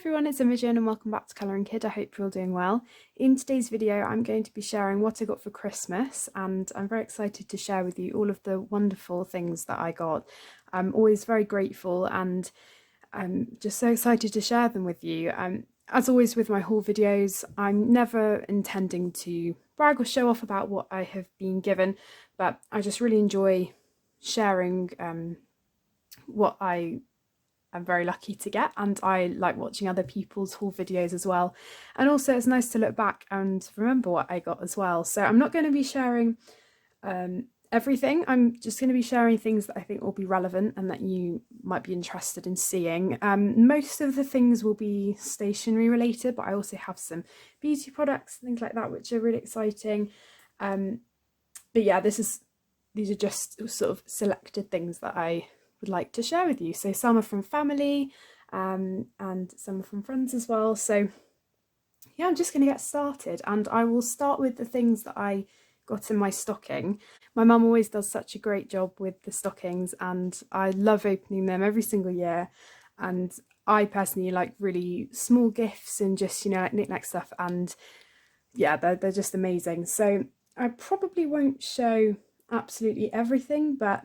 everyone, it's Imogen and welcome back to Colouring Kid. I hope you're all doing well. In today's video I'm going to be sharing what I got for Christmas, and I'm very excited to share with you all of the wonderful things that I got. I'm always very grateful and I'm just so excited to share them with you. As always with my haul videos, I'm never intending to brag or show off about what I have been given, but I just really enjoy sharing what I'm very lucky to get, and I like watching other people's haul videos as well. And also it's nice to look back and remember what I got as well. So I'm not going to be sharing everything. I'm just going to be sharing things that I think will be relevant and that you might be interested in seeing. Most of the things will be stationery related, but I also have some beauty products, things like that, which are really exciting. But yeah, these are just sort of selected things that I would like to share with you. So some are from family and some are from friends as well. So yeah, I'm just going to get started, and I will start with the things that I got in my stocking. My mum always does such a great job with the stockings and I love opening them every single year, and I personally like really small gifts and just, you know, like knick-knack stuff, and yeah, they're just amazing. So I probably won't show absolutely everything, but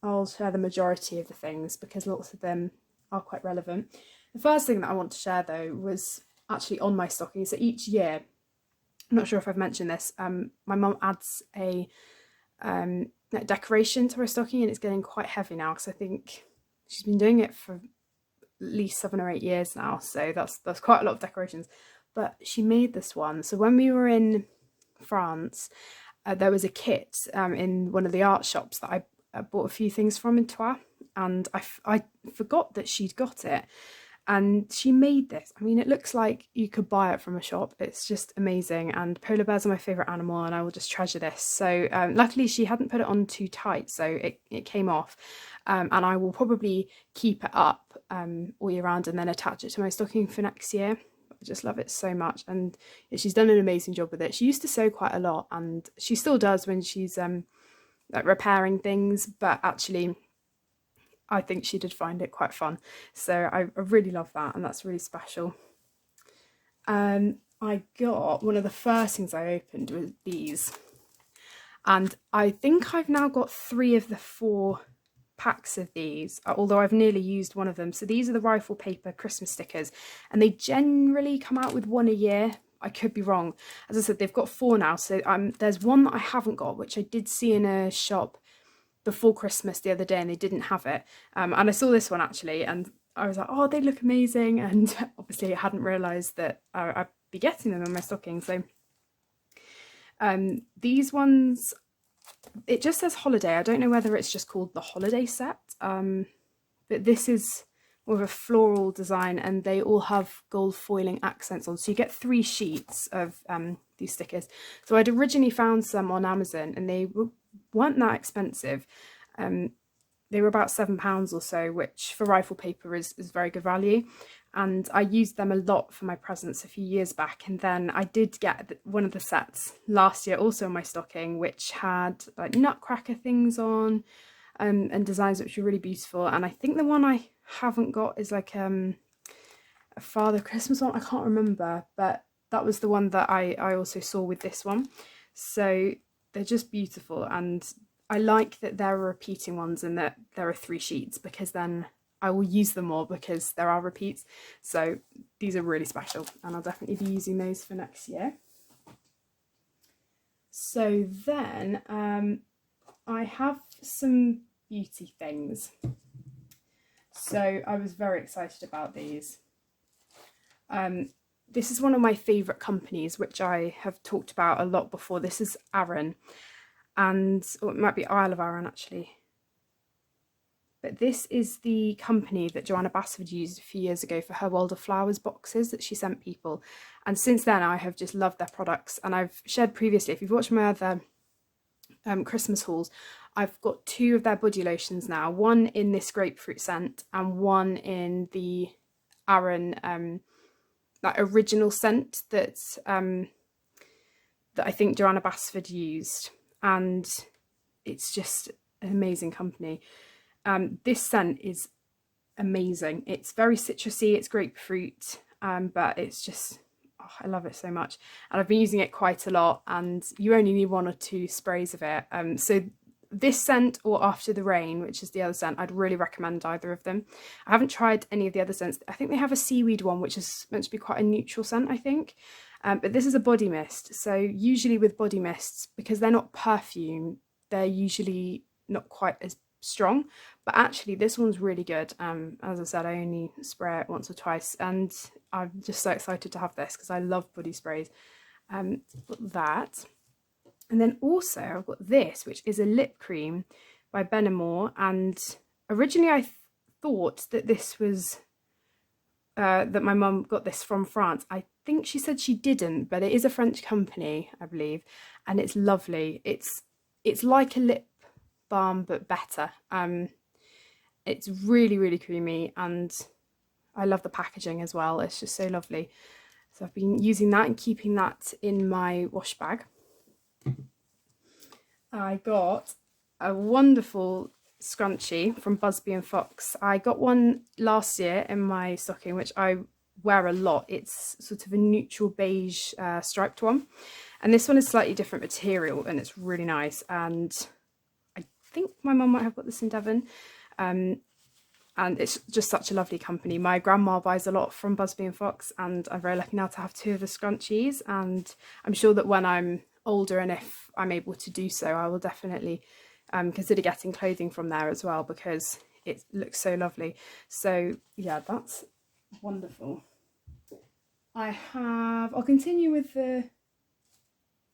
I'll share the majority of the things because lots of them are quite relevant. The first thing that I want to share though was actually on my stocking. So each year, I'm not sure if I've mentioned this, my mum adds a decoration to her stocking, and it's getting quite heavy now because I think she's been doing it for at least 7 or 8 years now. So that's quite a lot of decorations. But she made this one. So when we were in France, there was a kit in one of the art shops that I bought a few things from in Troyes, and I forgot that she'd got it, and she made this. I mean, it looks like you could buy it from a shop. It's just amazing, and polar bears are my favourite animal, and I will just treasure this. So luckily she hadn't put it on too tight, so it came off, and I will probably keep it up all year round and then attach it to my stocking for next year. I just love it so much, and she's done an amazing job with it. She used to sew quite a lot, and she still does when she's like repairing things, but actually I think she did find it quite fun. So I really love that, and that's really special. I got, one of the first things I opened was these, and I think I've now got 3 of the 4 packs of these, although I've nearly used one of them. So these are the rifle paper Christmas stickers, and they generally come out with 1 a year. I could be wrong. As I said, they've got 4 now. So there's one that I haven't got, which I did see in a shop before Christmas the other day, and they didn't have it. And I saw this one actually, and I was like, oh, they look amazing. And obviously I hadn't realised that I'd be getting them in my stocking. So these ones, it just says holiday. I don't know whether it's just called the holiday set, but this is more of a floral design, and they all have gold foiling accents on. So you get 3 sheets of these stickers. So I'd originally found some on Amazon, and they weren't that expensive. They were about £7 or so, which for rifle paper is very good value. And I used them a lot for my presents a few years back. And then I did get one of the sets last year also in my stocking, which had like nutcracker things on and designs which were really beautiful. And I think the one I haven't got is like a Father Christmas one. I can't remember, but that was the one that I also saw with this one. So they're just beautiful, and I like that there are repeating ones and that there are 3 sheets, because then I will use them more because there are repeats. So these are really special, and I'll definitely be using those for next year. So then I have some beauty things. So I was very excited about these. This is one of my favourite companies, which I have talked about a lot before. This is Arran, or it might be Isle of Arran actually. But this is the company that Joanna Bassford used a few years ago for her World of Flowers boxes that she sent people. And since then I have just loved their products. And I've shared previously, if you've watched my other Christmas hauls, I've got 2 of their body lotions now. One in this grapefruit scent and one in the Arran that original scent that I think Joanna Bassford used, and it's just an amazing company. This scent is amazing. It's very citrusy, it's grapefruit, but it's just, oh, I love it so much. And I've been using it quite a lot, and you only need 1 or 2 sprays of it. So this scent or After the Rain, which is the other scent, I'd really recommend either of them. I haven't tried any of the other scents. I think they have a seaweed one, which is meant to be quite a neutral scent, I think. But this is a body mist. So usually with body mists, because they're not perfume, they're usually not quite as strong. But actually this one's really good. As I said, I only spray it once or twice, and I'm just so excited to have this because I love body sprays. Got that. And then also I've got this, which is a lip cream by Benamor. And originally I thought that this was, that my mum got this from France. I think she said she didn't, but it is a French company, I believe. And it's lovely. It's like a lip balm, but better. It's really, really creamy, and I love the packaging as well. It's just so lovely. So I've been using that and keeping that in my wash bag. I got a wonderful scrunchie from Busby and Fox. I got one last year in my stocking, which I wear a lot. It's sort of a neutral beige striped one, and this one is slightly different material, and it's really nice. And I think my mum might have got this in Devon, and it's just such a lovely company. My grandma buys a lot from Busby and Fox, and I'm very lucky now to have 2 of the scrunchies, and I'm sure that when I'm older, and if I'm able to do so, I will definitely consider getting clothing from there as well, because it looks so lovely. So yeah, that's wonderful. I'll continue with the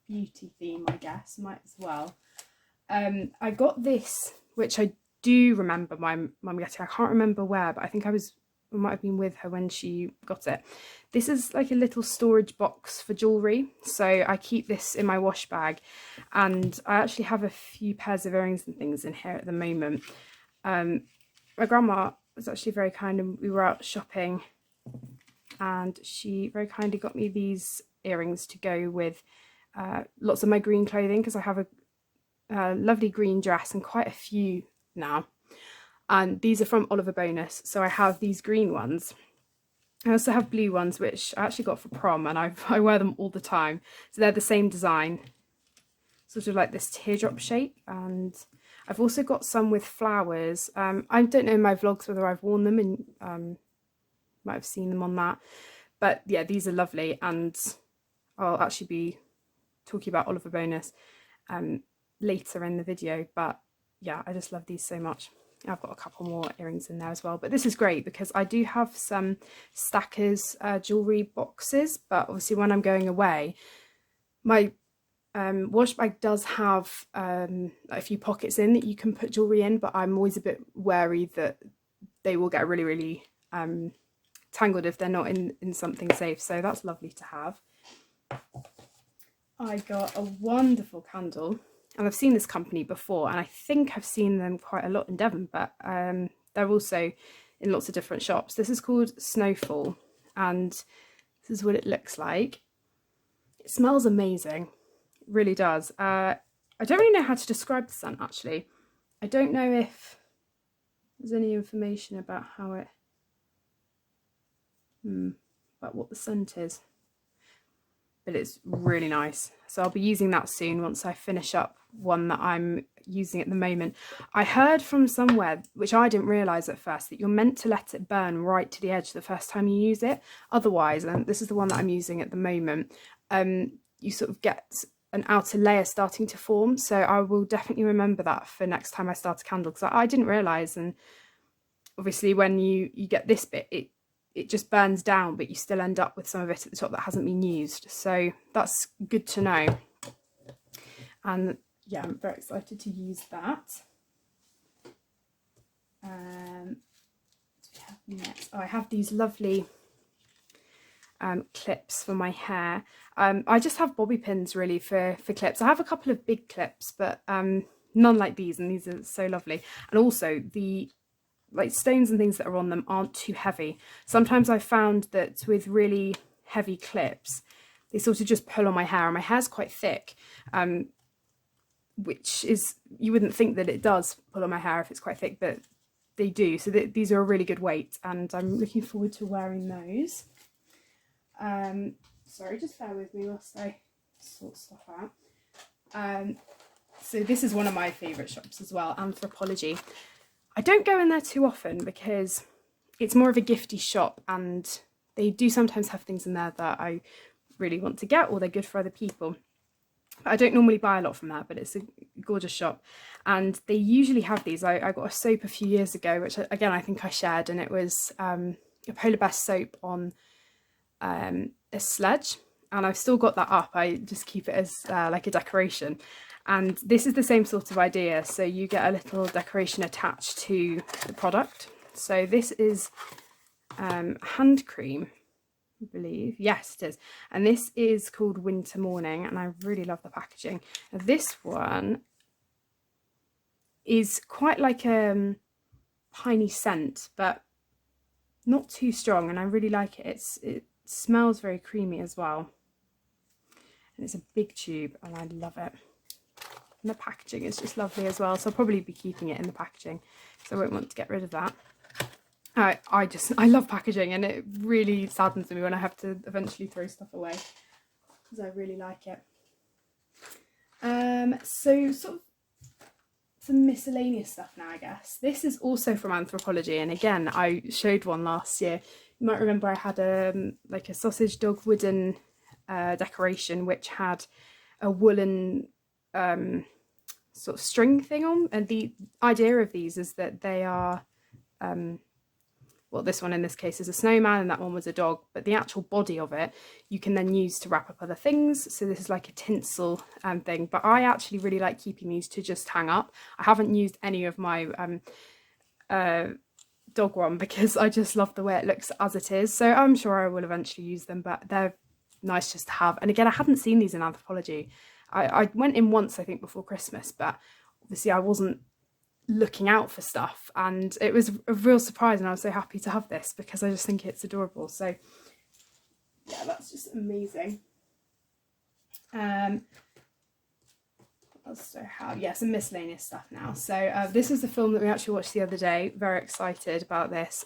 beauty theme, I guess, might as well. I got this, which I do remember my mum getting. I can't remember where, but I think I might have been with her when she got it. This is like a little storage box for jewellery, so I keep this in my wash bag, and I actually have a few pairs of earrings and things in here at the moment. My grandma was actually very kind, and we were out shopping, and she very kindly got me these earrings to go with lots of my green clothing, because I have a lovely green dress and quite a few now. And these are from Oliver Bonus, so I have these green ones. I also have blue ones, which I actually got for prom, and I wear them all the time. So they're the same design, sort of like this teardrop shape. And I've also got some with flowers. I don't know in my vlogs whether I've worn them, and might have seen them on that. But yeah, these are lovely, and I'll actually be talking about Oliver Bonus later in the video. But yeah, I just love these so much. I've got a couple more earrings in there as well, but this is great because I do have some Stackers jewellery boxes, but obviously when I'm going away, my wash bag does have a few pockets in that you can put jewellery in, but I'm always a bit wary that they will get really, really tangled if they're not in something safe, so that's lovely to have. I got a wonderful candle. And I've seen this company before, and I think I've seen them quite a lot in Devon, but they're also in lots of different shops. This is called Snowfall, and this is what it looks like. It smells amazing. It really does. I don't really know how to describe the scent, actually. I don't know if there's any information about how it... about what the scent is. But it's really nice. So I'll be using that soon once I finish up one that I'm using at the moment. I heard from somewhere, which I didn't realise at first, that you're meant to let it burn right to the edge the first time you use it. Otherwise, and this is the one that I'm using at the moment, you sort of get an outer layer starting to form. So I will definitely remember that for next time I start a candle, because I didn't realise. And obviously when you get this bit, it just burns down, but you still end up with some of it at the top that hasn't been used. So that's good to know. And yeah, I'm very excited to use that. What do we have next? Oh, I have these lovely clips for my hair. I just have bobby pins really for clips. I have a couple of big clips, but none like these, and these are so lovely. And also the stones and things that are on them aren't too heavy. Sometimes I've found that with really heavy clips, they sort of just pull on my hair, and my hair's quite thick, which is, you wouldn't think that it does pull on my hair if it's quite thick, but they do. So these are a really good weight, and I'm looking forward to wearing those. Sorry, just bear with me whilst I sort stuff out. So this is one of my favourite shops as well, Anthropology. I don't go in there too often because it's more of a gifty shop, and they do sometimes have things in there that I really want to get, or they're good for other people. But I don't normally buy a lot from there, but it's a gorgeous shop, and they usually have these. I got a soap a few years ago, which again I think I shared, and it was a Polar Bear soap on a sledge, and I've still got that up. I just keep it as like a decoration, and this is the same sort of idea. So you get a little decoration attached to the product. So this is hand cream, I believe. Yes, it is. And this is called Winter Morning, and I really love the packaging. Now, this one is quite like a piney scent, but not too strong, and I really like it. It smells very creamy as well, and it's a big tube, and I love it. And the packaging is just lovely as well, so I'll probably be keeping it in the packaging because I won't want to get rid of that. I love packaging, and it really saddens me when I have to eventually throw stuff away because I really like it. So sort of some miscellaneous stuff now, I guess. This is also from Anthropology, and again I showed one last year. You might remember I had like a sausage dog wooden decoration which had a woolen sort of string thing on, and the idea of these is that they are well, this one in this case is a snowman and that one was a dog, but the actual body of it you can then use to wrap up other things. So this is like a tinsel thing, but I actually really like keeping these to just hang up. I haven't used any of my dog one because I just love the way it looks as it is. So I'm sure I will eventually use them, but they're nice just to have. And again, I hadn't seen these in Anthropology. I went in once, I think, before Christmas, but obviously I wasn't looking out for stuff, and it was a real surprise, and I was so happy to have this because I just think it's adorable. So yeah, that's just amazing. What else do I have? Yeah, some miscellaneous stuff now. So this is the film that we actually watched the other day. Very excited about this.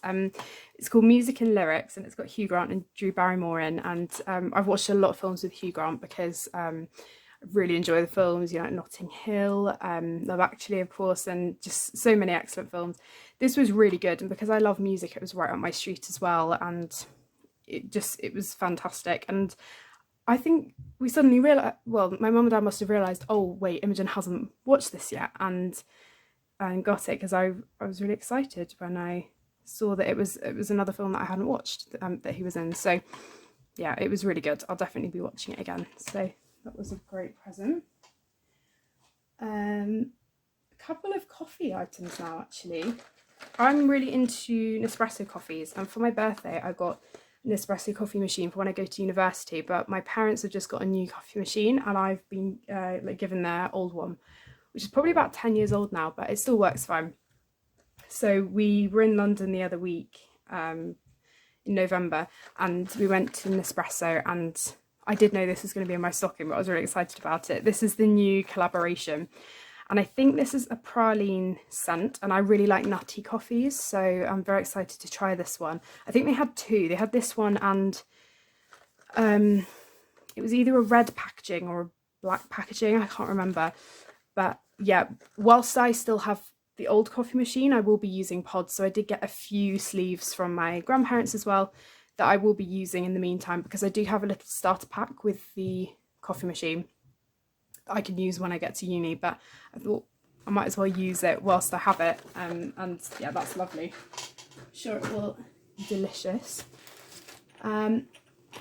It's called Music and Lyrics, and it's got Hugh Grant and Drew Barrymore in, and I've watched a lot of films with Hugh Grant because really enjoy the films, you know, like Notting Hill, Love Actually, of course, and just so many excellent films. This was really good, and because I love music, it was right up my street as well, and it was fantastic. And I think we suddenly realised, well, my mum and dad must have realised, oh wait, Imogen hasn't watched this yet, and got it because I was really excited when I saw that it was another film that I hadn't watched that he was in. So yeah, it was really good. I'll definitely be watching it again. So that was a great present. A couple of coffee items now, actually. I'm really into Nespresso coffees, and for my birthday I got an espresso coffee machine for when I go to university, but my parents have just got a new coffee machine, and I've been like given their old one, which is probably about 10 years old now, but it still works fine. So we were in London the other week in November, and we went to Nespresso, and I did know this was going to be in my stocking, but I was really excited about it. This is the new collaboration, and I think this is a praline scent, and I really like nutty coffees, so I'm very excited to try this one. I think they had two. They had this one, and it was either a red packaging or a black packaging, I can't remember. But yeah, whilst I still have the old coffee machine, I will be using pods, so I did get a few sleeves from my grandparents as well that I will be using in the meantime, because I do have a little starter pack with the coffee machine that I can use when I get to uni, but I thought I might as well use it whilst I have it, and yeah, that's lovely. I'm sure it will be delicious. And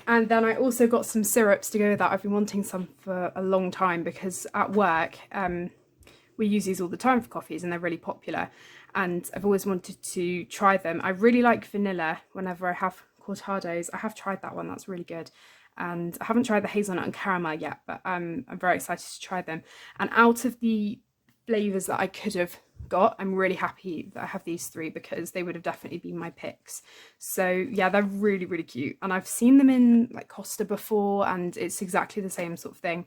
then I also got some syrups to go with that. I've been wanting some for a long time because at work we use these all the time for coffees, and they're really popular, and I've always wanted to try them. I really like vanilla whenever I have cortados. I have tried that one, that's really good, and I haven't tried the hazelnut and caramel yet, but I'm very excited to try them. And out of the flavours that I could have got, I'm really happy that I have these three because they would have definitely been my picks. So yeah, they're really, really cute, and I've seen them in like Costa before, and it's exactly the same sort of thing.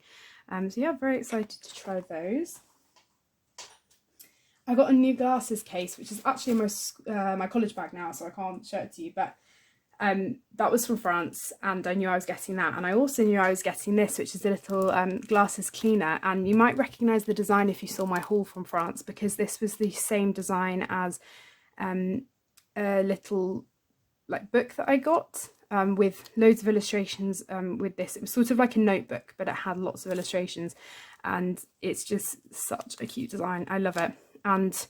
So yeah, very excited to try those. I got a new glasses case, which is actually my college bag now, so I can't show it to you, but that was from France, and I knew I was getting that. And I also knew I was getting this, which is a little glasses cleaner, and you might recognise the design if you saw my haul from France, because this was the same design as a little like book that I got with loads of illustrations with this. It was sort of like a notebook, but it had lots of illustrations, and it's just such a cute design. I love it. And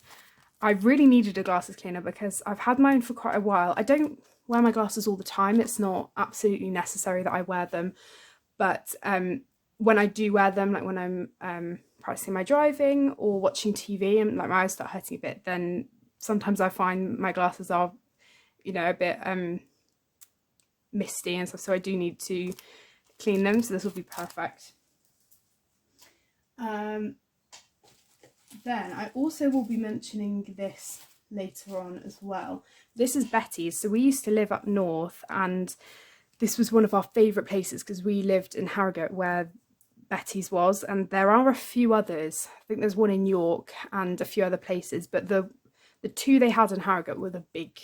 I really needed a glasses cleaner because I've had mine for quite a while. I don't wear my glasses all the time. It's not absolutely necessary that I wear them, but when I do wear them, like when I'm practicing my driving or watching TV and like my eyes start hurting a bit, then sometimes I find my glasses are, you know, a bit misty and stuff, so I do need to clean them, so this will be perfect. Then I also will be mentioning this later on as well. This is Betty's. So we used to live up north, and this was one of our favourite places because we lived in Harrogate where Betty's was, and there are a few others. I think there's one in York and a few other places, but the two they had in Harrogate were the big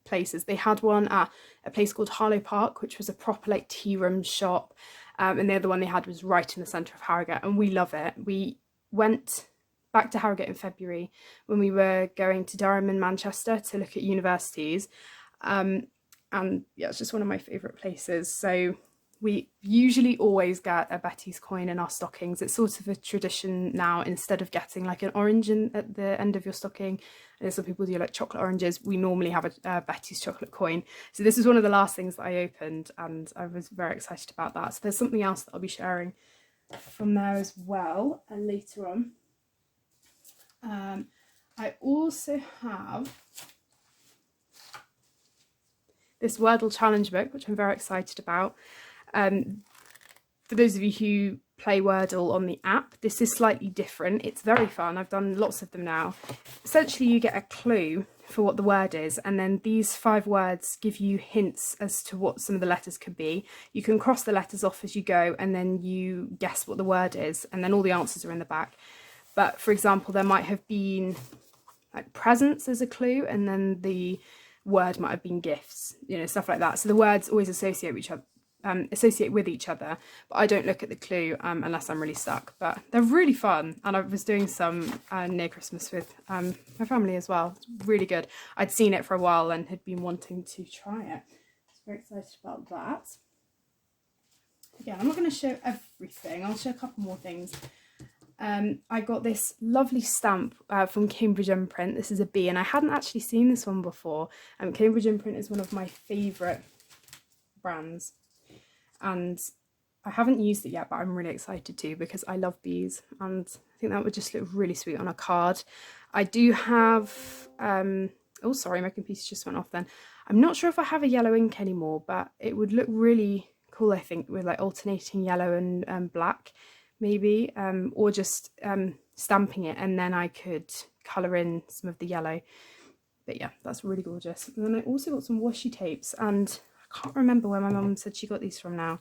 places. They had one at a place called Harlow Park, which was a proper like tea room shop, and the other one they had was right in the centre of Harrogate, and we love it. We went back to Harrogate in February when we were going to Durham and Manchester to look at universities, and yeah, it's just one of my favourite places. So we usually always get a Betty's coin in our stockings. It's sort of a tradition now. Instead of getting like an orange at the end of your stocking, and some people do like chocolate oranges, we normally have a Betty's chocolate coin. So this is one of the last things that I opened, and I was very excited about that. So there's something else that I'll be sharing from there as well later on. I also have this Wordle challenge book, which I'm very excited about. For those of you who play Wordle on the app, this is slightly different. It's very fun. I've done lots of them now. Essentially, you get a clue for what the word is, and then these 5 words give you hints as to what some of the letters could be. You can cross the letters off as you go, and then you guess what the word is, and then all the answers are in the back. But for example, there might have been like presents as a clue, and then the word might have been gifts, you know, stuff like that. So the words always associate with each other, but I don't look at the clue unless I'm really stuck. But they're really fun, and I was doing some near Christmas with my family as well. It's really good. I'd seen it for a while and had been wanting to try it. I was very excited about that. Again, I'm not going to show everything. I'll show a couple more things. I got this lovely stamp from Cambridge Imprint. This is a bee, and I hadn't actually seen this one before. Cambridge Imprint is one of my favourite brands, and I haven't used it yet, but I'm really excited to because I love bees, and I think that would just look really sweet on a card. I do have, oh sorry, my computer just went off then. I'm not sure if I have a yellow ink anymore, but it would look really cool, I think, with like alternating yellow and black. Maybe, or just stamping it, and then I could colour in some of the yellow. But yeah, that's really gorgeous. And then I also got some washi tapes, and I can't remember where my mum said she got these from now,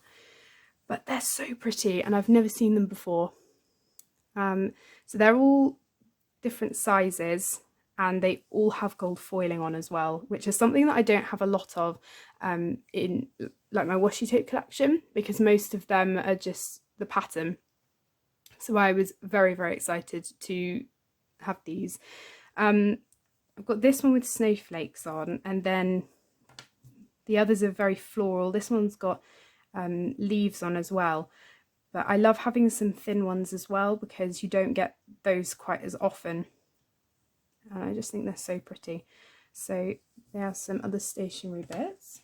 but they're so pretty, and I've never seen them before. So they're all different sizes, and they all have gold foiling on as well, which is something that I don't have a lot of in like my washi tape collection, because most of them are just the pattern. So I was very, very excited to have these. I've got this one with snowflakes on, and then the others are very floral. This one's got leaves on as well. But I love having some thin ones as well, because you don't get those quite as often. And I just think they're so pretty. So there are some other stationery bits.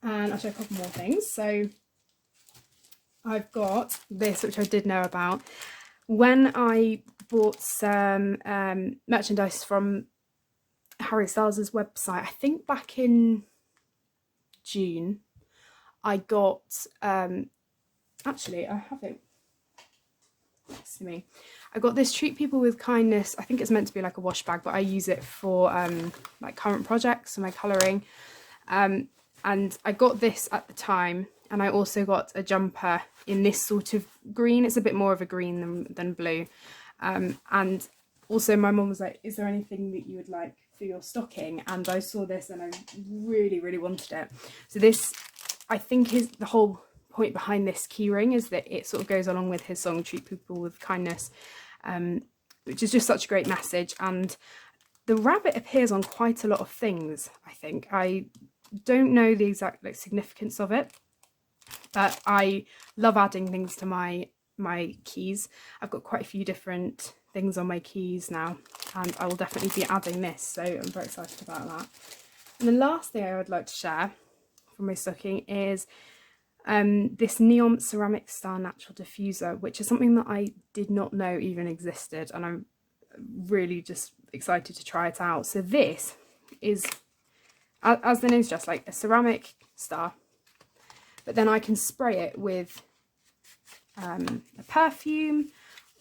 And I'll show a couple more things. So I've got this, which I did know about. When I bought some merchandise from Harry Styles' website, I think back in June, I got, actually I have it next to me. I got this Treat People with Kindness. I think it's meant to be like a wash bag, but I use it for like current projects and my colouring. And I got this at the time. And I also got a jumper in this sort of green. It's a bit more of a green than blue. And also my mum was like, is there anything that you would like for your stocking? And I saw this and I really, really wanted it. So this, I think, is the whole point behind this keyring, is that it sort of goes along with his song Treat People with Kindness, which is just such a great message. And the rabbit appears on quite a lot of things, I think. I don't know the exact significance of it, but I love adding things to my keys. I've got quite a few different things on my keys now, and I will definitely be adding this, so I'm very excited about that. And the last thing I would like to share from my stocking is this neon ceramic star natural diffuser, which is something that I did not know even existed, and I'm really just excited to try it out. So this is, as the name suggests, like a ceramic star, but then I can spray it with a perfume,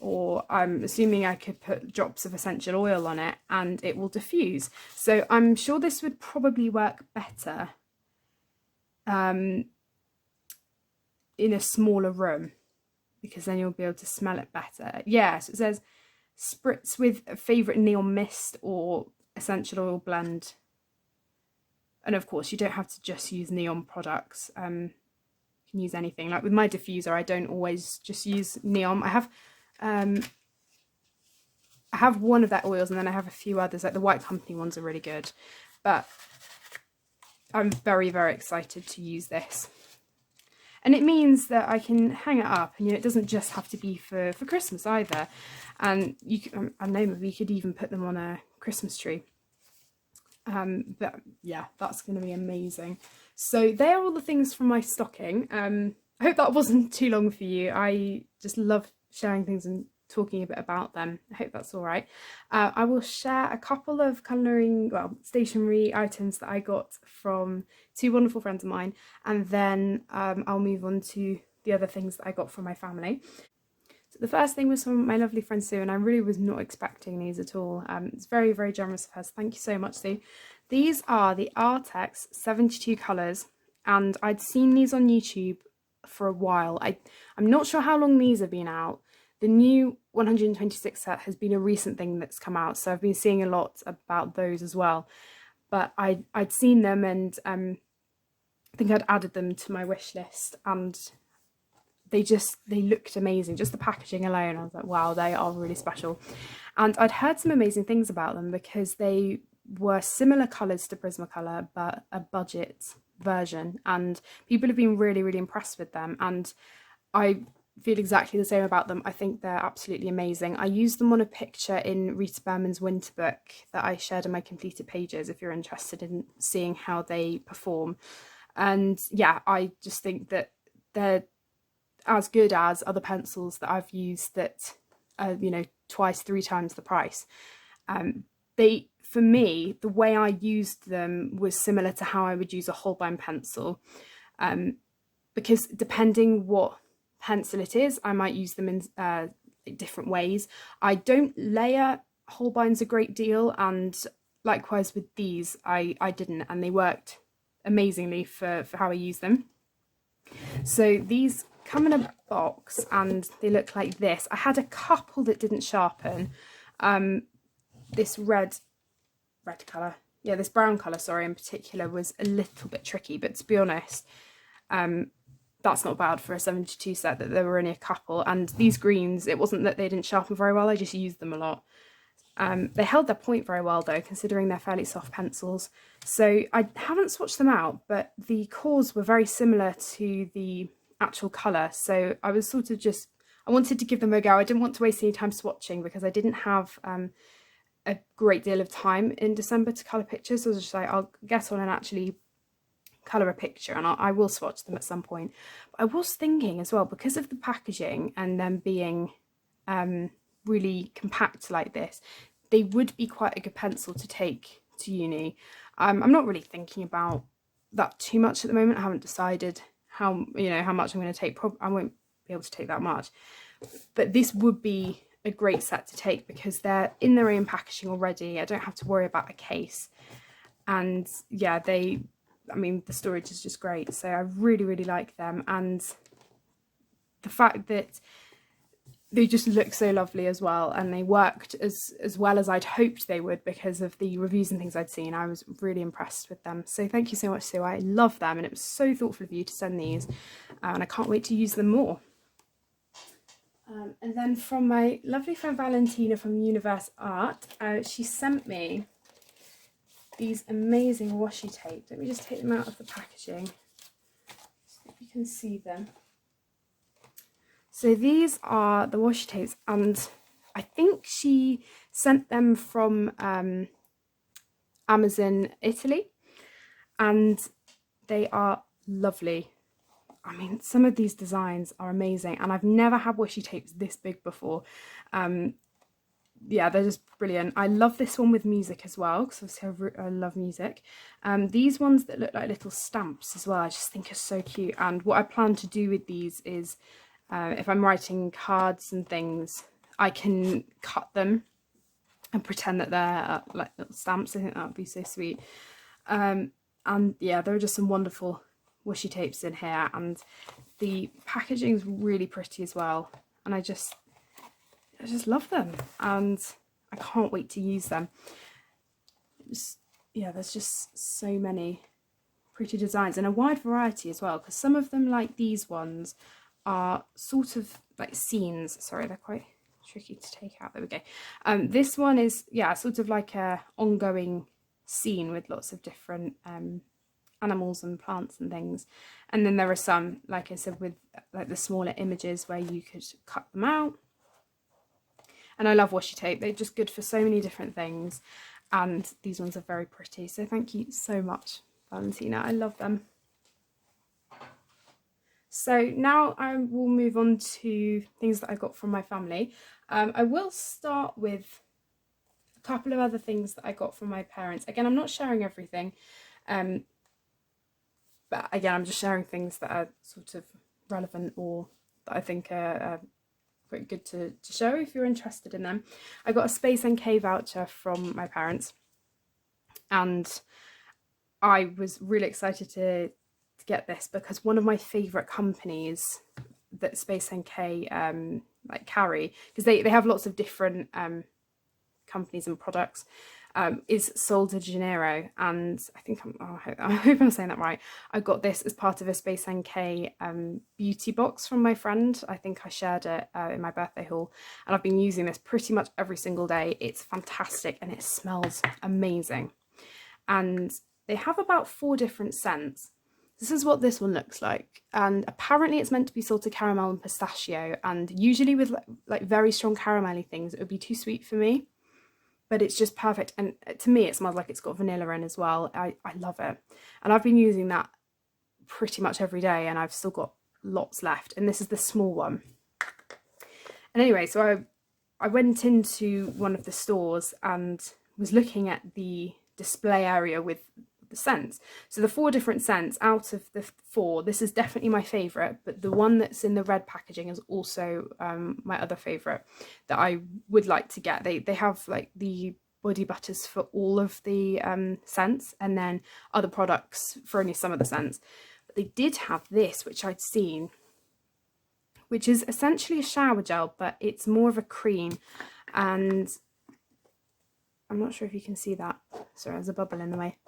or I'm assuming I could put drops of essential oil on it and it will diffuse. So I'm sure this would probably work better in a smaller room, because then you'll be able to smell it better. Yeah, so it says spritz with a favourite neon mist or essential oil blend. And of course, you don't have to just use neon products. You can use anything. Like with my diffuser, I don't always just use neon. I have one of their oils, and then I have a few others. Like the White Company ones are really good. But I'm very, very excited to use this. And it means that I can hang it up, and it doesn't just have to be for Christmas either. And you can, I know, maybe you could even put them on a Christmas tree. But yeah, that's going to be amazing. So they are all the things from my stocking. I hope that wasn't too long for you. I just love sharing things and talking a bit about them. I hope that's all right. I will share a couple of stationery items that I got from two wonderful friends of mine, and then I'll move on to the other things that I got from my family. So the first thing was from my lovely friend Sue, and I really was not expecting these at all. It's very, very generous of her, so thank you so much, Sue. These are the Artex 72 colours, and I'd seen these on YouTube for a while. I'm not sure how long these have been out. The new 126 set has been a recent thing that's come out, so I've been seeing a lot about those as well. But I'd seen them, and I think I'd added them to my wish list, and they looked amazing. Just the packaging alone, I was like, wow, they are really special. And I'd heard some amazing things about them because they were similar colours to Prismacolor, but a budget version, and people have been really, really impressed with them, and I feel exactly the same about them. I think they're absolutely amazing. I used them on a picture in Rita Berman's winter book that I shared in my completed pages if you're interested in seeing how they perform. And yeah, I just think that they're as good as other pencils that I've used that are, twice, three times the price. For me, the way I used them was similar to how I would use a Holbein pencil, because depending what pencil it is, I might use them in different ways. I don't layer Holbeins a great deal, and likewise with these, I didn't, and they worked amazingly for how I use them. So these come in a box and they look like this. I had a couple that didn't sharpen. This red colour, yeah, this brown colour, sorry, in particular was a little bit tricky, but to be honest, that's not bad for a 72 set that there were only a couple. And these greens, it wasn't that they didn't sharpen very well, I just used them a lot. They held their point very well though, considering they're fairly soft pencils. So I haven't swatched them out, but the cores were very similar to the actual colour. So I was sort of I wanted to give them a go. I didn't want to waste any time swatching because I didn't have a great deal of time in December to colour pictures. So I was just like, I'll get on and actually colour a picture, and I will swatch them at some point. But I was thinking as well, because of the packaging and them being really compact like this, they would be quite a good pencil to take to uni. I'm not really thinking about that too much at the moment. I haven't decided how much I'm going to take. I won't be able to take that much, but this would be a great set to take because they're in their own packaging already. I don't have to worry about a case, and yeah, the storage is just great. So I really, really like them, and the fact that they just look so lovely as well, and they worked as well as I'd hoped they would because of the reviews and things I'd seen. I was really impressed with them, so thank you so much, Sue. I love them, and it was so thoughtful of you to send these, and I can't wait to use them more. And then from my lovely friend Valentina from Universe Art, she sent me these amazing washi tape. Let me just take them out of the packaging so if you can see them. So these are the washi tapes, and I think she sent them from Amazon Italy, and they are lovely. I mean, some of these designs are amazing, and I've never had washi tapes this big before. Yeah, they're just brilliant. I love this one with music as well, because obviously I love music. These ones that look like little stamps as well, I just think are so cute. And what I plan to do with these is, if I'm writing cards and things, I can cut them and pretend that they're like little stamps. I think that would be so sweet. And yeah, there are just some wonderful washi tapes in here, and the packaging is really pretty as well, and I just love them, and I can't wait to use them. Yeah, there's just so many pretty designs and a wide variety as well, because some of them, like these ones, are sort of like scenes. Sorry, they're quite tricky to take out. There we go. This one is, yeah, sort of like a ongoing scene with lots of different animals and plants and things. And then there are some, like I said, with like the smaller images where you could cut them out. And I love washi tape. They're just good for so many different things, and these ones are very pretty, so thank you so much, Valentina. I love them. So now I will move on to things that I got from my family. I will start with a couple of other things that I got from my parents. Again, I'm not sharing everything, but again, I'm just sharing things that are sort of relevant or that I think are quite good to show if you're interested in them. I got a Space NK voucher from my parents, and I was really excited to get this because one of my favourite companies that Space NK like carry, because they have lots of different companies and products, is Sol de Janeiro, and I think I hope I'm saying that right. I got this as part of a Space NK beauty box from my friend. I think I shared it in my birthday haul, and I've been using this pretty much every single day. It's fantastic and it smells amazing, and they have about 4 different scents. This is what this one looks like, and apparently it's meant to be salted caramel and pistachio, and usually with like very strong caramelly things it would be too sweet for me, but it's just perfect. And to me it smells like it's got vanilla in as well. I love it, and I've been using that pretty much every day, and I've still got lots left, and this is the small one. And anyway, so I went into one of the stores and was looking at the display area with the scents. So the 4 different scents, out of the 4, this is definitely my favourite, but the one that's in the red packaging is also my other favourite that I would like to get. They have like the body butters for all of the scents, and then other products for only some of the scents. But they did have this, which I'd seen, which is essentially a shower gel, but it's more of a cream, and I'm not sure if you can see that. Sorry, there's a bubble in the way.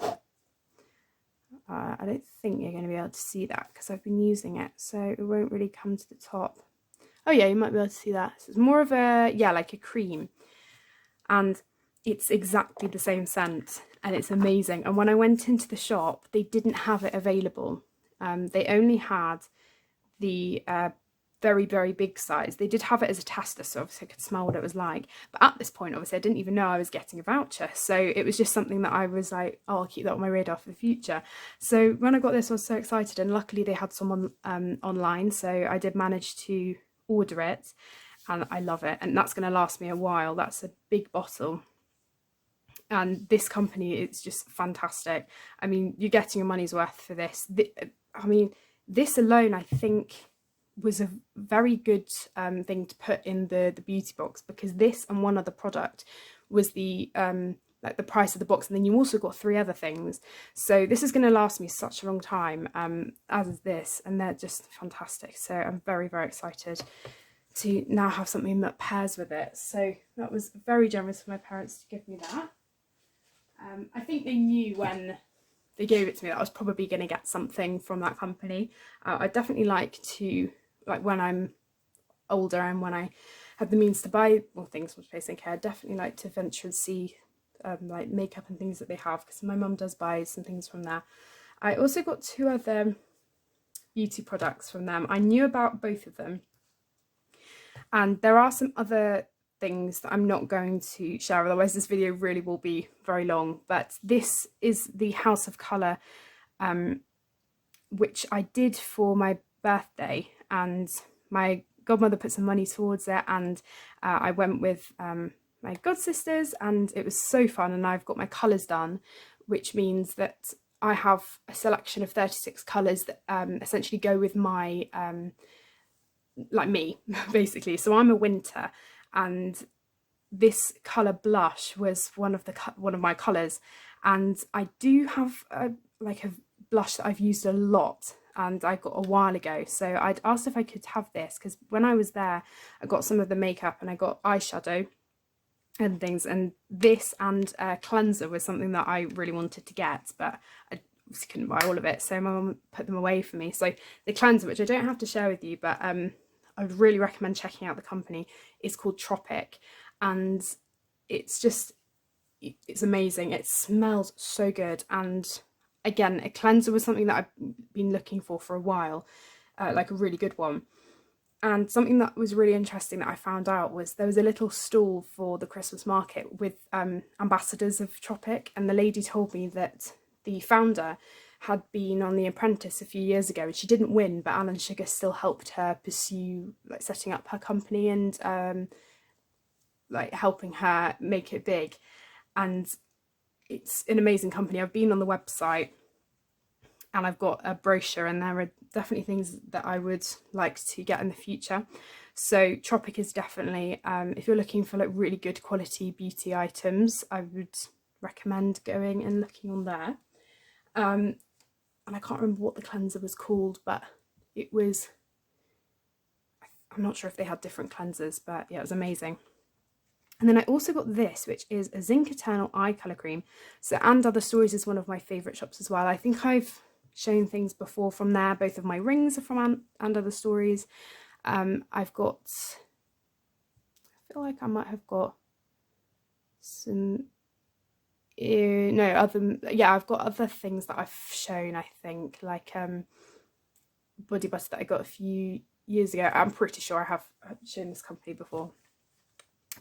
I don't think you're going to be able to see that because I've been using it, so it won't really come to the top. Oh yeah, you might be able to see that. So it's more of a, yeah, like a cream, and it's exactly the same scent, and it's amazing. And when I went into the shop, they didn't have it available. They only had the very, very big size. They did have it as a tester, so obviously I could smell what it was like. But at this point, obviously, I didn't even know I was getting a voucher. So it was just something that I was like, oh, I'll keep that on my radar for the future. So when I got this, I was so excited. And luckily they had someone online. So I did manage to order it, and I love it. And that's going to last me a while. That's a big bottle. And this company is just fantastic. I mean, you're getting your money's worth for this. I mean, this alone, I think, was a very good thing to put in the beauty box, because this and one other product was the like the price of the box, and then you also got 3 other things. So this is going to last me such a long time, as is this, and they're just fantastic. So I'm very, very excited to now have something that pairs with it. So that was very generous of my parents to give me that. I think they knew when they gave it to me that I was probably going to get something from that company. I definitely like to, like when I'm older and when I have the means to buy more things from Space and Care, I definitely like to venture and see like makeup and things that they have, because my mum does buy some things from there. I also got 2 other beauty products from them. I knew about both of them, and there are some other things that I'm not going to share, otherwise this video really will be very long. But this is the House of Colour, which I did for my birthday, and my godmother put some money towards it, and I went with my godsisters, and it was so fun. And I've got my colours done, which means that I have a selection of 36 colours that essentially go with my like me basically. So I'm a winter, and this colour blush was one of my colours, and I do have a blush that I've used a lot and I got a while ago, so I'd asked if I could have this, because when I was there I got some of the makeup and I got eyeshadow and things, and this and cleanser was something that I really wanted to get, but I obviously couldn't buy all of it, so my mum put them away for me. So the cleanser, which I don't have to share with you, but I would really recommend checking out the company, is called Tropic, and it's amazing. It smells so good, and again, a cleanser was something that I've been looking for a while, like a really good one. And something that was really interesting that I found out was there was a little stall for the Christmas market with ambassadors of Tropic, and the lady told me that the founder had been on The Apprentice a few years ago, and she didn't win, but Alan Sugar still helped her pursue like setting up her company and like helping her make it big. And it's an amazing company. I've been on the website and I've got a brochure, and there are definitely things that I would like to get in the future. So Tropic is definitely, if you're looking for like really good quality beauty items, I would recommend going and looking on there. And I can't remember what the cleanser was called, but it was, I'm not sure if they had different cleansers, but yeah, it was amazing. And then I also got this, which is a Zinc Eternal Eye Colour Cream. So And Other Stories is one of my favourite shops as well. I think I've shown things before from there. Both of my rings are from And Other Stories. I've got, I feel like I might have got some, I've got other things that I've shown, I think, like body butter that I got a few years ago. I'm pretty sure I have shown this company before.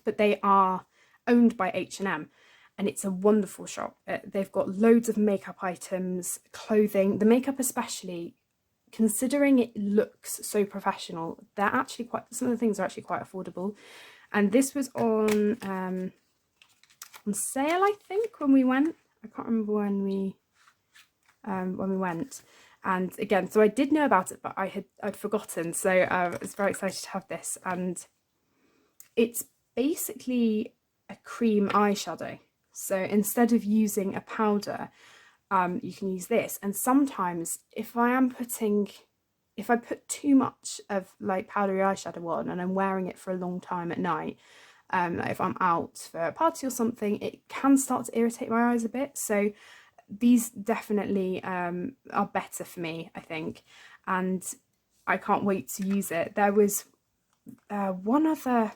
But they are owned by H&M, and it's a wonderful shop. They've got loads of makeup items, clothing, the makeup especially, considering it looks so professional, they're actually some of the things are actually quite affordable. And this was on sale, I think, when we went. I can't remember when we went. And again, so I did know about it, but I'd forgotten, so I was very excited to have this. And it's basically a cream eyeshadow, so instead of using a powder, you can use this. And sometimes if I put too much of like powdery eyeshadow on and I'm wearing it for a long time at night, like if I'm out for a party or something, it can start to irritate my eyes a bit. So these definitely are better for me, I think, and I can't wait to use it. There was one other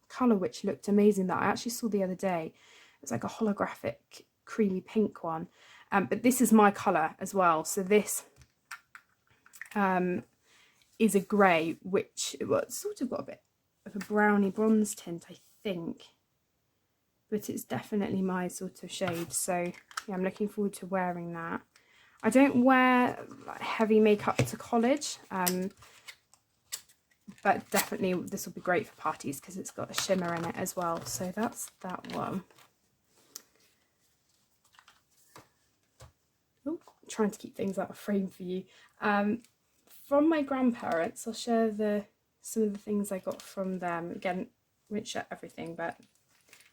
colour which looked amazing that I actually saw the other day. It was like a holographic creamy pink one, but this is my colour as well. So this is a grey, which it's sort of got a bit of a browny bronze tint, I think, but it's definitely my sort of shade. So yeah, I'm looking forward to wearing that. I don't wear like heavy makeup to college, but definitely this will be great for parties because it's got a shimmer in it as well. So that's that one. Oh, trying to keep things out of frame for you. From my grandparents, I'll share some of the things I got from them. Again, I won't share everything, but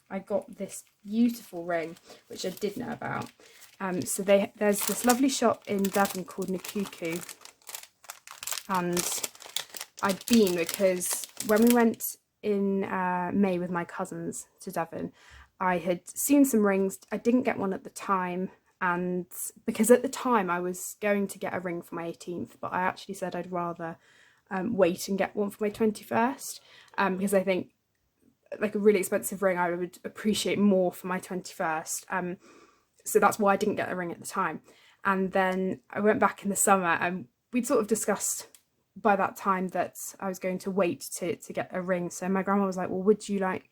I got this beautiful ring, which I did know about. So there's this lovely shop in Devon called Nakuku, and I'd been because when we went in May with my cousins to Devon, I had seen some rings. I didn't get one at the time, and because at the time I was going to get a ring for my 18th, but I actually said I'd rather wait and get one for my 21st, because I think like a really expensive ring I would appreciate more for my 21st. So that's why I didn't get a ring at the time. And then I went back in the summer, and we'd sort of discussed by that time that I was going to wait to get a ring. So my grandma was like, well, would you like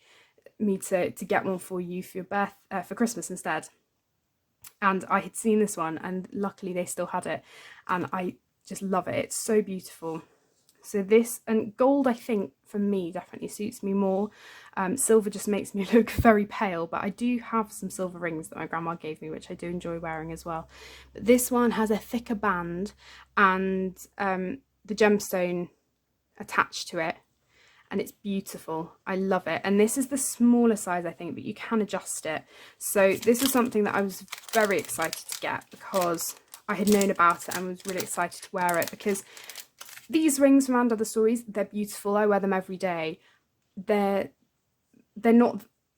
me to get one for you for your for Christmas instead? And I had seen this one, and luckily they still had it, and I just love it. It's so beautiful. So this, and gold I think for me definitely suits me more. Silver just makes me look very pale, but I do have some silver rings that my grandma gave me, which I do enjoy wearing as well. But this one has a thicker band and the gemstone attached to it, and it's beautiful. I love it. And this is the smaller size, I think, but you can adjust it. So this was something that I was very excited to get because I had known about it and was really excited to wear it, because these rings from And Other Stories, they're beautiful. I wear them every day. They're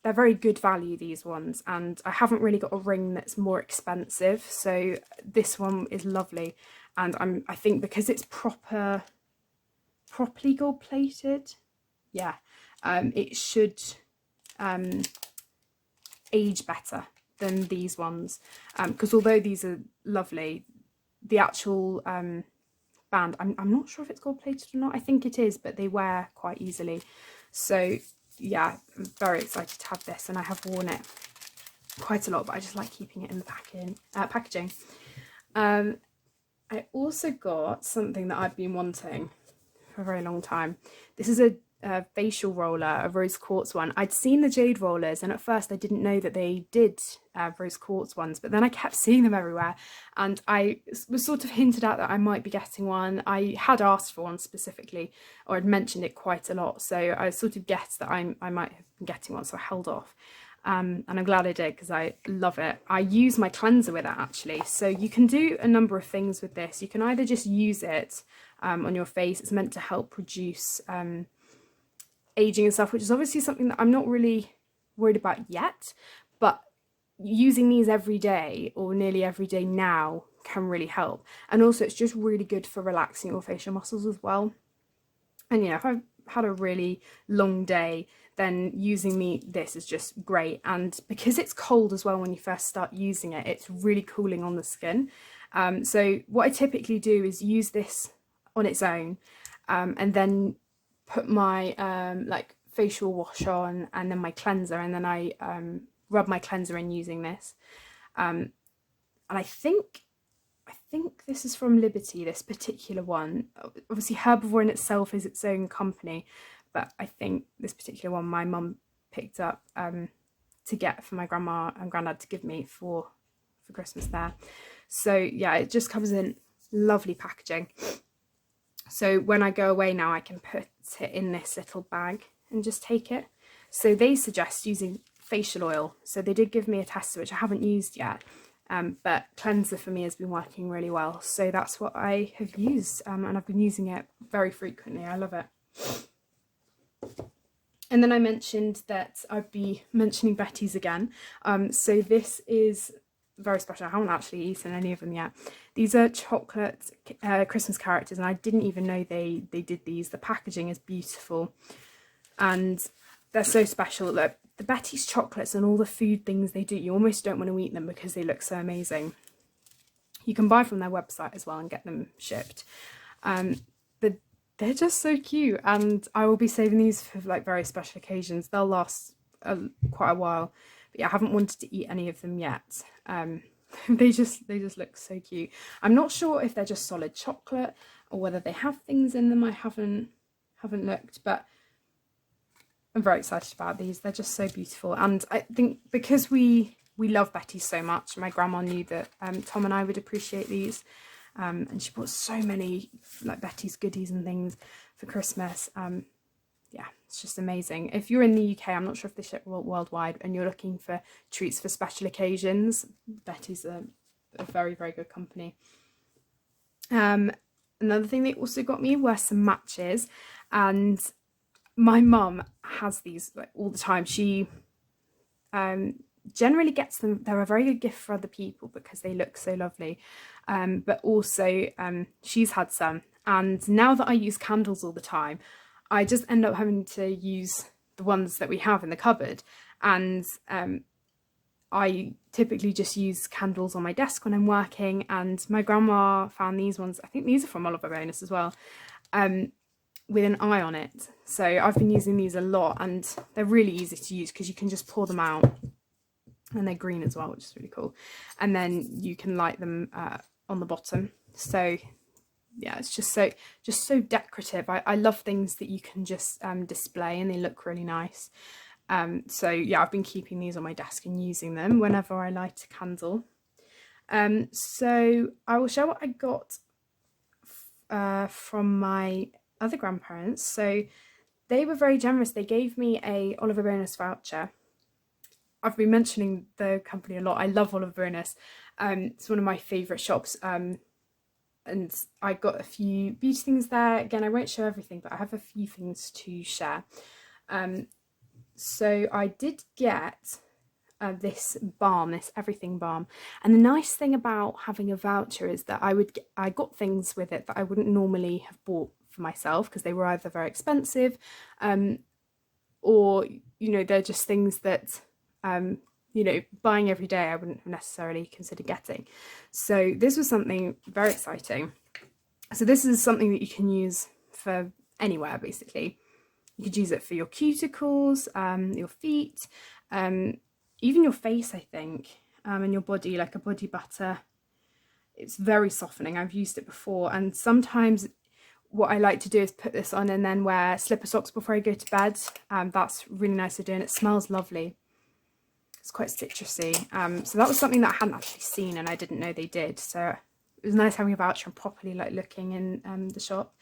very good value, these ones, and I haven't really got a ring that's more expensive, so this one is lovely. And I think because it's properly gold plated, yeah, it should age better than these ones, because although these are lovely, the actual band, I'm not sure if it's gold plated or not. I think it is, but they wear quite easily. So yeah, I'm very excited to have this, and I have worn it quite a lot, but I just like keeping it in the packaging. I also got something that I've been wanting for a very long time. This is a facial roller, a rose quartz one. I'd seen the jade rollers, and at first I didn't know that they did rose quartz ones, but then I kept seeing them everywhere, and I was sort of hinted at that I might be getting one. I had asked for one specifically, or had mentioned it quite a lot, so I sort of guessed that I might have been getting one, so I held off. And I'm glad I did, because I love it. I use my cleanser with it actually, so you can do a number of things with this. You can either just use it on your face. It's meant to help reduce aging and stuff, which is obviously something that I'm not really worried about yet, but using these every day or nearly every day now can really help. And also it's just really good for relaxing your facial muscles as well. And you know, if I've had a really long day, then using this is just great. And because it's cold as well when you first start using it, it's really cooling on the skin. So what I typically do is use this on its own, and then put my like facial wash on, and then my cleanser, and then I rub my cleanser in using this. And I think this is from Liberty, this particular one. Obviously Herbivore in itself is its own company, but I think this particular one my mum picked up to get for my grandma and granddad to give me for Christmas there. So yeah, it just comes in lovely packaging. So when I go away now, I can put it in this little bag and just take it. So they suggest using facial oil. So they did give me a tester, which I haven't used yet. But cleanser for me has been working really well. So that's what I have used, and I've been using it very frequently. I love it. And then I mentioned that I'd be mentioning Betty's again. So this is very special. I haven't actually eaten any of them yet. These are chocolate Christmas characters, and I didn't even know they did these. The packaging is beautiful, and they're so special. Look, the Betty's chocolates and all the food things they do, you almost don't want to eat them because they look so amazing. You can buy from their website as well and get them shipped. But they're just so cute, and I will be saving these for like very special occasions. They'll last quite a while. But yeah, I haven't wanted to eat any of them yet. They just look so cute. I'm not sure if they're just solid chocolate or whether they have things in them. I haven't looked, but I'm very excited about these. They're just so beautiful. And I think because we love Betty so much, my grandma knew that Tom and I would appreciate these. And she bought so many like Betty's goodies and things for Christmas. Yeah, it's just amazing. If you're in the UK, I'm not sure if they ship worldwide, and you're looking for treats for special occasions, Betty's a very, very good company. Another thing they also got me were some matches, and my mum has these like all the time. She generally gets them. They're a very good gift for other people because they look so lovely. But also she's had some, and now that I use candles all the time, I just end up having to use the ones that we have in the cupboard. And I typically just use candles on my desk when I'm working, and my grandma found these ones. I think these are from Oliver Bonus as well, with an eye on it. So I've been using these a lot, and they're really easy to use because you can just pour them out, and they're green as well, which is really cool. And then you can light them on the bottom. So yeah, it's just so decorative. I love things that you can just display and they look really nice. So yeah, I've been keeping these on my desk and using them whenever I light a candle. So I will show what I got from my other grandparents. So they were very generous. They gave me a Oliver Bonus voucher. I've been mentioning the company a lot. I love Oliver Bonus. It's one of my favourite shops. And I got a few beauty things there. Again, I won't show everything, but I have a few things to share. So I did get this balm, this everything balm. And the nice thing about having a voucher is that I got things with it that I wouldn't normally have bought for myself because they were either very expensive or, you know, they're just things that, you know, buying every day I wouldn't necessarily consider getting. So this was something very exciting. So this is something that you can use for anywhere, basically. You could use it for your cuticles, your feet, even your face, I think, and your body, like a body butter. It's very softening. I've used it before, and sometimes what I like to do is put this on and then wear slipper socks before I go to bed. That's really nice to do, and it smells lovely. It's quite citrusy. So that was something that I hadn't actually seen and I didn't know they did. So it was nice having a voucher and properly like looking in the shop.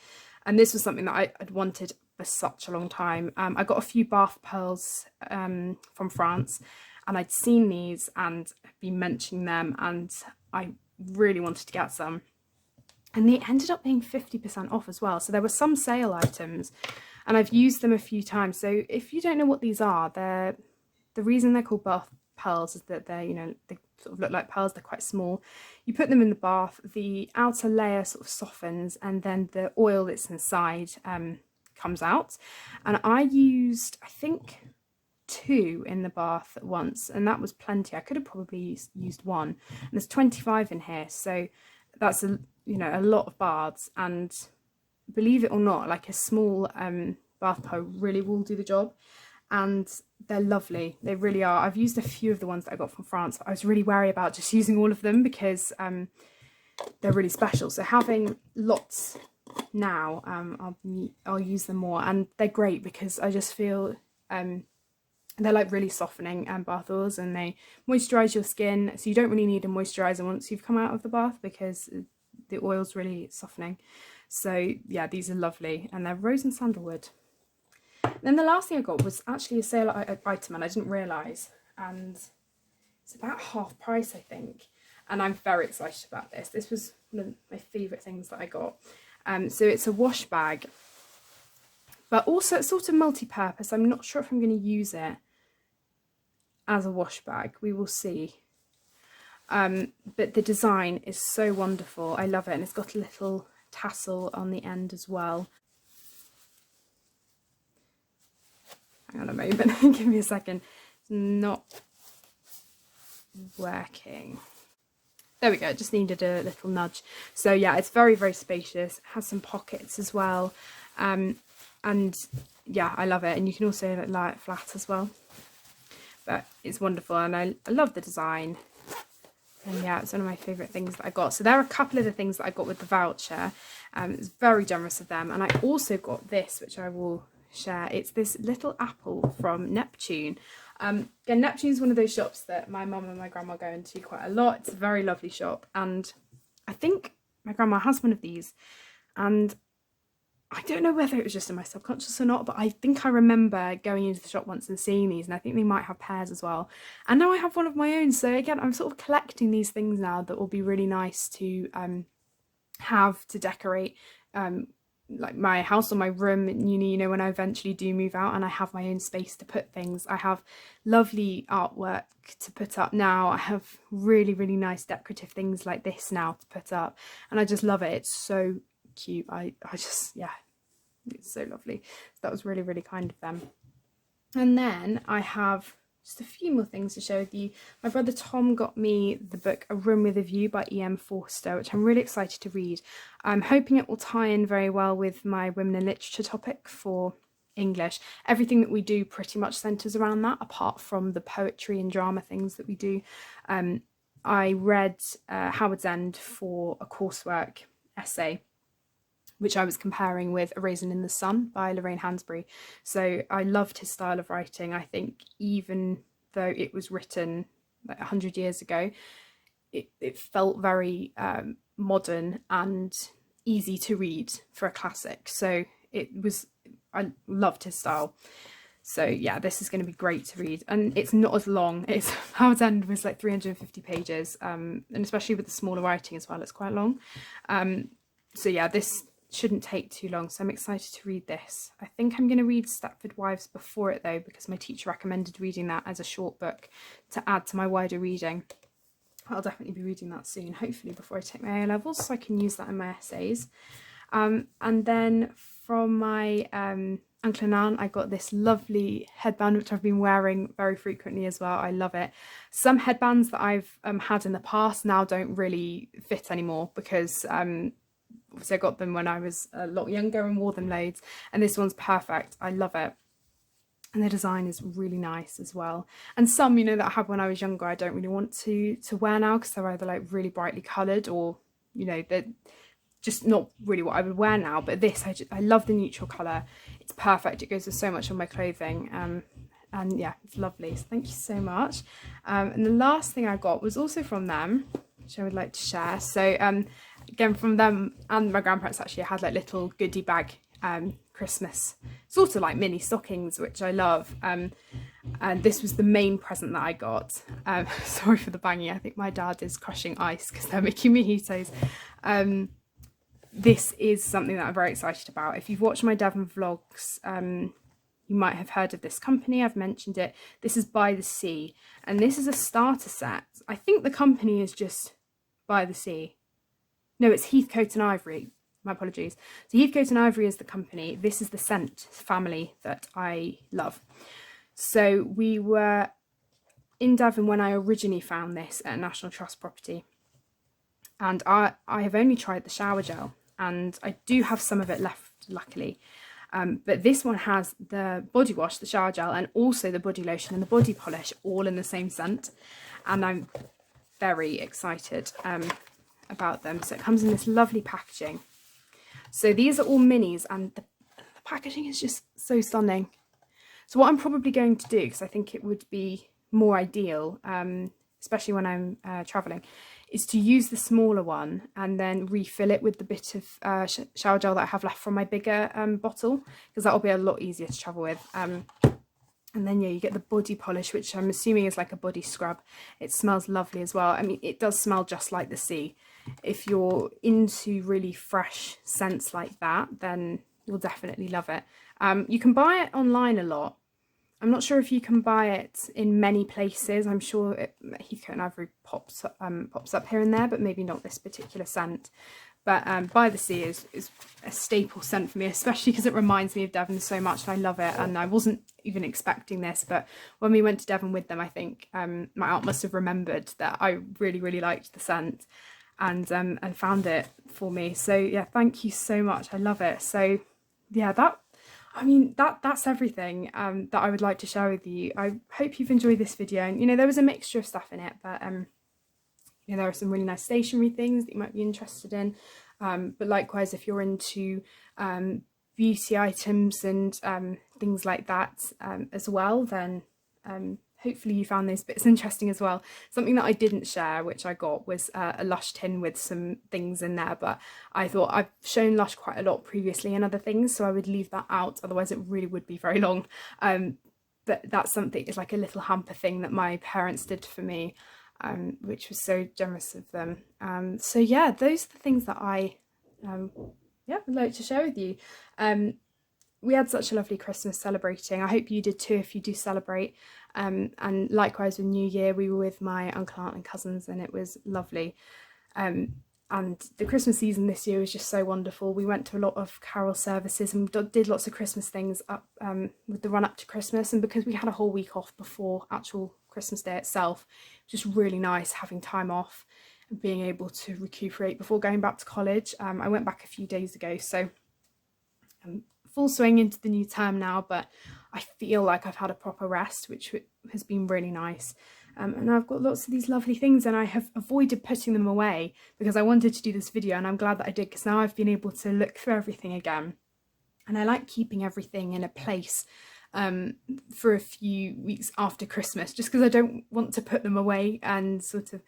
And this was something that I'd wanted for such a long time. I got a few bath pearls from France, and I'd seen these and been mentioning them, and I really wanted to get some. And they ended up being 50% off as well. So there were some sale items, and I've used them a few times. So if you don't know what these are, the reason they're called bath pearls is that they're, you know, they sort of look like pearls. They're quite small. You put them in the bath, the outer layer sort of softens, and then the oil that's inside comes out. And I used, I think, 2 in the bath at once, and that was plenty. I could have probably used 1. And there's 25 in here, so that's a lot of baths. And believe it or not, like a small bath pearl really will do the job. And they're lovely. They really are. I've used a few of the ones that I got from France. I was really wary about just using all of them because they're really special. So having lots now, I'll use them more. And they're great because I just feel they're like really softening bath oils, and they moisturise your skin. So you don't really need a moisturiser once you've come out of the bath because the oil's really softening. So yeah, these are lovely, and they're rose and sandalwood. Then the last thing I got was actually a sale item, and I didn't realise, and it's about half price, I think, and I'm very excited about this. This was one of my favourite things that I got. So it's a wash bag, but also it's sort of multi-purpose. I'm not sure if I'm going to use it as a wash bag. We will see. But the design is so wonderful. I love it, and it's got a little tassel on the end as well. Hang on a moment, give me a second. It's not working. There we go, it just needed a little nudge. So yeah, it's very, very spacious. It has some pockets as well. And yeah, I love it. And you can also lie it flat as well. But it's wonderful, and I love the design. And yeah, it's one of my favourite things that I got. So there are a couple of the things that I got with the voucher. It's very generous of them. And I also got this, which I will share. It's this little apple from Neptune. Again, Neptune is one of those shops that my mum and my grandma go into quite a lot. It's a very lovely shop, and I think my grandma has one of these, and I don't know whether it was just in my subconscious or not, but I think I remember going into the shop once and seeing these, and I think they might have pairs as well. And now I have one of my own. So again, I'm sort of collecting these things now that will be really nice to have to decorate like my house or my room in uni, you know, when I eventually do move out and I have my own space to put things. I have lovely artwork to put up now. I have really, really nice decorative things like this now to put up, and I just love it. It's so cute. I just, yeah, it's so lovely. So that was really, really kind of them. And then I have just a few more things to share with you. My brother Tom got me the book A Room with a View by E.M. Forster, which I'm really excited to read. I'm hoping it will tie in very well with my women in literature topic for English. Everything that we do pretty much centres around that, apart from the poetry and drama things that we do. I read Howard's End for a coursework essay, which I was comparing with A Raisin in the Sun by Lorraine Hansberry. So I loved his style of writing. I think even though it was written like 100 years ago, it felt very modern and easy to read for a classic. So I loved his style. So yeah, this is going to be great to read, and it's not as long. It's Howard's End was like 350 pages, and especially with the smaller writing as well, it's quite long. So yeah, this shouldn't take too long, so I'm excited to read this. I think I'm going to read Stepford Wives before it though, because my teacher recommended reading that as a short book to add to my wider reading. I'll definitely be reading that soon, hopefully before I take my A-levels, so I can use that in my essays. And then from my uncle and aunt, I got this lovely headband, which I've been wearing very frequently as well. I love it. Some headbands that I've had in the past now don't really fit anymore, because obviously I got them when I was a lot younger and wore them loads, and this one's perfect. I love it, and the design is really nice as well. And some, you know, that I had when I was younger, I don't really want to wear now, because they're either like really brightly coloured, or, you know, they're just not really what I would wear now. But this, I love the neutral colour. It's perfect. It goes with so much on my clothing. And yeah, it's lovely. So thank you so much. And the last thing I got was also from them, which I would like to share. So again, from them and my grandparents, actually, I had like little goodie bag Christmas, sort of like mini stockings, which I love. And this was the main present that I got. Sorry for the banging. I think my dad is crushing ice because they're making mojitos. This is something that I'm very excited about. If you've watched my Devon vlogs, you might have heard of this company. I've mentioned it. This is By the Sea, and this is a starter set. I think the company is just By the Sea. No, it's Heathcote and Ivory. My apologies. So Heathcote and Ivory is the company. This is the scent family that I love. So we were in Devon when I originally found this at National Trust property, and I have only tried the shower gel, and I do have some of it left, luckily. But this one has the body wash, the shower gel, and also the body lotion and the body polish all in the same scent. And I'm very excited about them. So it comes in this lovely packaging. So these are all minis, and the packaging is just so stunning. So what I'm probably going to do, because I think it would be more ideal, especially when I'm travelling, is to use the smaller one and then refill it with the bit of shower gel that I have left from my bigger bottle, because that'll be a lot easier to travel with. And then yeah, you get the body polish, which I'm assuming is like a body scrub. It smells lovely as well. I mean, it does smell just like the sea. If you're into really fresh scents like that, then you'll definitely love it. You can buy it online a lot. I'm not sure if you can buy it in many places. I'm sure Heathcote and Ivory pops up here and there, but maybe not this particular scent. But By the Sea is a staple scent for me, especially because it reminds me of Devon so much, and I love it. And I wasn't even expecting this, but when we went to Devon with them, I think my aunt must have remembered that I really, really liked the scent, and found it for me. So yeah, thank you so much. I love it. So yeah, that's everything that I would like to share with you. I hope you've enjoyed this video. And you know, there was a mixture of stuff in it, but you know, there are some really nice stationery things that you might be interested in. But likewise, if you're into beauty items and things like that as well, then hopefully you found those bits interesting as well. Something that I didn't share, which I got, was a Lush tin with some things in there, but I thought I've shown Lush quite a lot previously and other things, so I would leave that out, otherwise it really would be very long. But that's something, it's like a little hamper thing that my parents did for me, which was so generous of them. So yeah, those are the things that I yeah, I'd like to share with you. We had such a lovely Christmas celebrating. I hope you did too if you do celebrate. And likewise with New Year, we were with my uncle, aunt and cousins, and it was lovely. And the Christmas season this year was just so wonderful. We went to a lot of carol services and did lots of Christmas things up with the run up to Christmas. And because we had a whole week off before actual Christmas Day itself, it was just really nice having time off and being able to recuperate before going back to college. I went back a few days ago, so I'm full swing into the new term now, but I feel like I've had a proper rest, which has been really nice. And I've got lots of these lovely things, and I have avoided putting them away because I wanted to do this video, and I'm glad that I did, because now I've been able to look through everything again. And I like keeping everything in a place for a few weeks after Christmas, just because I don't want to put them away and sort of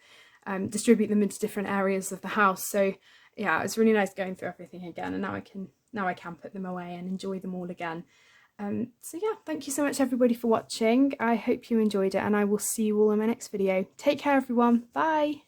distribute them into different areas of the house. So yeah, it's really nice going through everything again, and now I can put them away and enjoy them all again. So yeah, thank you so much everybody for watching. I hope you enjoyed it, and I will see you all in my next video. Take care everyone, bye!